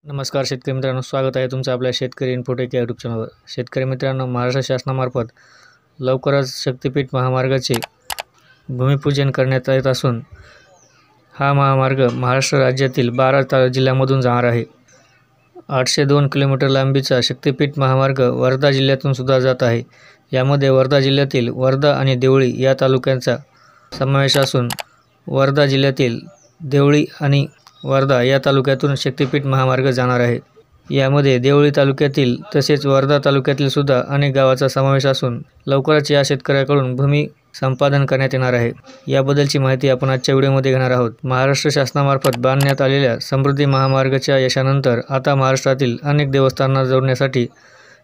नमस्कार शेतकरी मित्रांनो, स्वागत आहे तुमचं आपल्या शेतकरी इन्फोटेक या यूट्यूब चॅनलवर। शेतकरी मित्रांनो, महाराष्ट्र शासनामार्फत लवकरच शक्तिपीठ महामार्गाचे भूमिपूजन करण्यात येत असून हा महामार्ग महाराष्ट्र राज्यातील 12 जिल्ह्यांमधून जाणार आहे। 802 किलोमीटर लांबीचा शक्तिपीठ महामार्ग वर्धा जिल्ह्यातून सुद्धा जात आहे। यामध्ये वर्धा जिल्ह्यातील वर्धा आणि देवळी या तालुक्यांचा समावेश असून वर्धा जिल्ह्यातील देवळी आणि वर्धा या तालुक्यातून शक्तिपीठ महामार्ग जाणार आहे। यामध्ये देवळी तालुक्यातील तसेच वर्धा तालुक्यातील सुद्धा अनेक गावाचा समावेश असून लवकरच या शेतकऱ्याकडून भूमी संपादन करण्यात येणार आहे। याबद्दलची माहिती आपण आजच्या व्हिडिओमध्ये घेणार आहोत। महाराष्ट्र शासनामार्फत बांधण्यात आलेल्या समृद्धी महामार्गाच्या यशानंतर आता महाराष्ट्रातील अनेक देवस्थानांना जोडण्यासाठी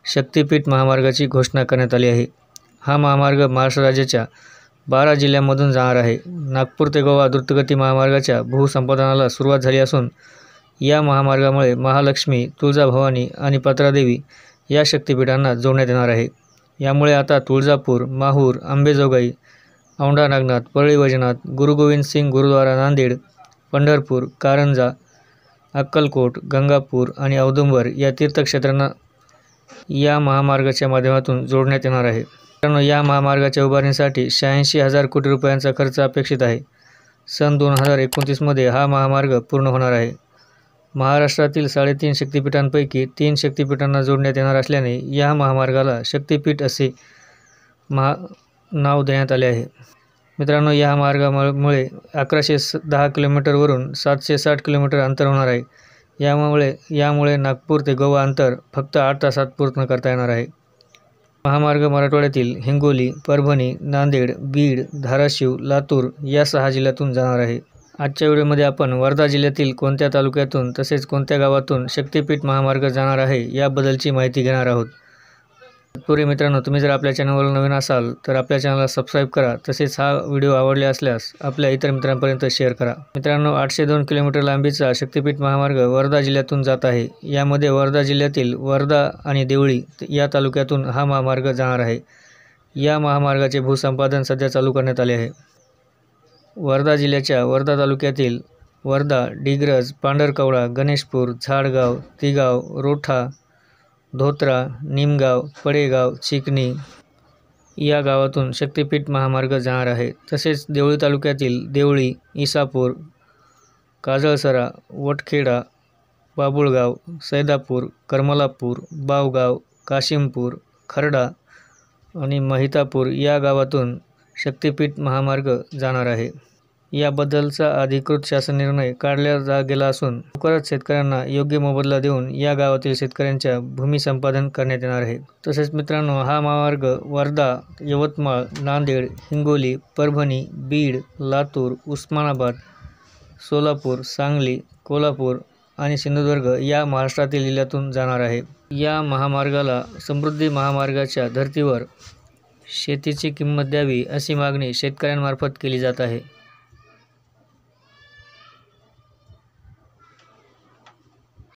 शक्तिपीठ महामार्गाची घोषणा करण्यात आली आहे। हा महामार्ग महाराष्ट्र राज्याच्या 12 जिल्ह्यांमधून जाणार आहे। नागपूर ते गोवा द्रुतगती महामार्गाच्या भूसंपादनाला सुरुवात झाली असून या महामार्गामुळे महालक्ष्मी, तुळजाभवानी आणि पत्रादेवी या शक्तिपीठांना जोडण्यात येणार आहे। यामुळे आता तुळजापूर, माहूर, अंबेजोगाई, औंढा नागनाथ, परळी वैजनाथ, गुरु गोविंद सिंग गुरुद्वारा नांदेड, पंढरपूर, कारंजा, अक्कलकोट, गंगापूर आणि औदुंबर या तीर्थक्षेत्रांना या महामार्गाच्या माध्यमातून जोडण्यात येणार आहे। मित्रांनो, या महामार्गाच्या उभारणीसाठी 86,000 कोटी रुपयांचा खर्च अपेक्षित आहे। सन 2029 मध्ये हा महामार्ग पूर्ण होणार आहे। महाराष्ट्रातील 3.5 शक्तिपीठांपैकी 3 शक्तिपीठांना जोडण्यात येणार असल्याने या महामार्गाला शक्तिपीठ असे नाव देण्यात आले आहे। मित्रांनो, या मार्गामुळे 1110 किलोमीटरवरून 760 किलोमीटर अंतर होणार आहे। यामुळे नागपूर ते गोवा अंतर फक्त 8 तासात पूर्ण करता येणार आहे। महामार्ग मराठवाड्यातील हिंगोली, परभणी, नांदेड, बीड, धाराशिव, लातूर या 6 जिल्ह्यातून जाणार आहे। आजच्या व्हिडिओमध्ये आपण वर्धा जिल्ह्यातील कोणत्या तालुक्यातून तसेच कोणत्या गावातून शक्तिपीठ महामार्ग जाणार आहे याबद्दलची माहिती घेणार आहोत। तत्पूर्वी मित्रांनो, तुम्ही जर आपल्या चॅनलवर नवीन असाल तर आपल्या चॅनलला सबस्क्राईब करा। तसेच हा व्हिडिओ आवडले असल्यास आपल्या इतर मित्रांपर्यंत शेअर करा। मित्रांनो, 802 किलोमीटर लांबीचा शक्तिपीठ महामार्ग वर्धा जिल्ह्यातून जात आहे। यामध्ये वर्धा जिल्ह्यातील वर्धा आणि देवळी या तालुक्यातून हा महामार्ग जाणार आहे। या महामार्गाचे भूसंपादन सध्या चालू करण्यात आले आहे। वर्धा जिल्ह्याच्या वर्धा तालुक्यातील वर्धा, डिग्रज, पांढरकवडा, गणेशपूर, झाडगाव, तिगाव, रोठा, धोत्रा, निमगाव, पडेगाव, चिकणी या गावातून शक्तिपीठ महामार्ग जाणार आहे। तसेच देवळी तालुक्यातील देवळी, इसापूर, काजळसरा, वटखेडा, बाबुळगाव, सैदापूर, करमलापूर, बावगाव, काशिमपूर, खर्डा आणि महितापूर या गावातून शक्तिपीठ महामार्ग जाणार आहे। याबद्दलचा अधिकृत शासन निर्णय काढला गेला असून लवकरच शेतकऱ्यांना योग्य मोबदला देऊन या गावातील शेतकऱ्यांच्या भूमी संपादन करण्यात येणार आहे। तसेच मित्रांनो, हा महामार्ग वर्धा, यवतमाळ, नांदेड, हिंगोली, परभणी, बीड, लातूर, उस्मानाबाद, सोलापूर, सांगली, कोल्हापूर आणि सिंधुदुर्ग या महाराष्ट्रातील जिल्ह्यातून जाणार आहे। या महामार्गाला समृद्धी महामार्गाच्या धर्तीवर शेतीची किंमत द्यावी अशी मागणी शेतकऱ्यांमार्फत केली जात आहे।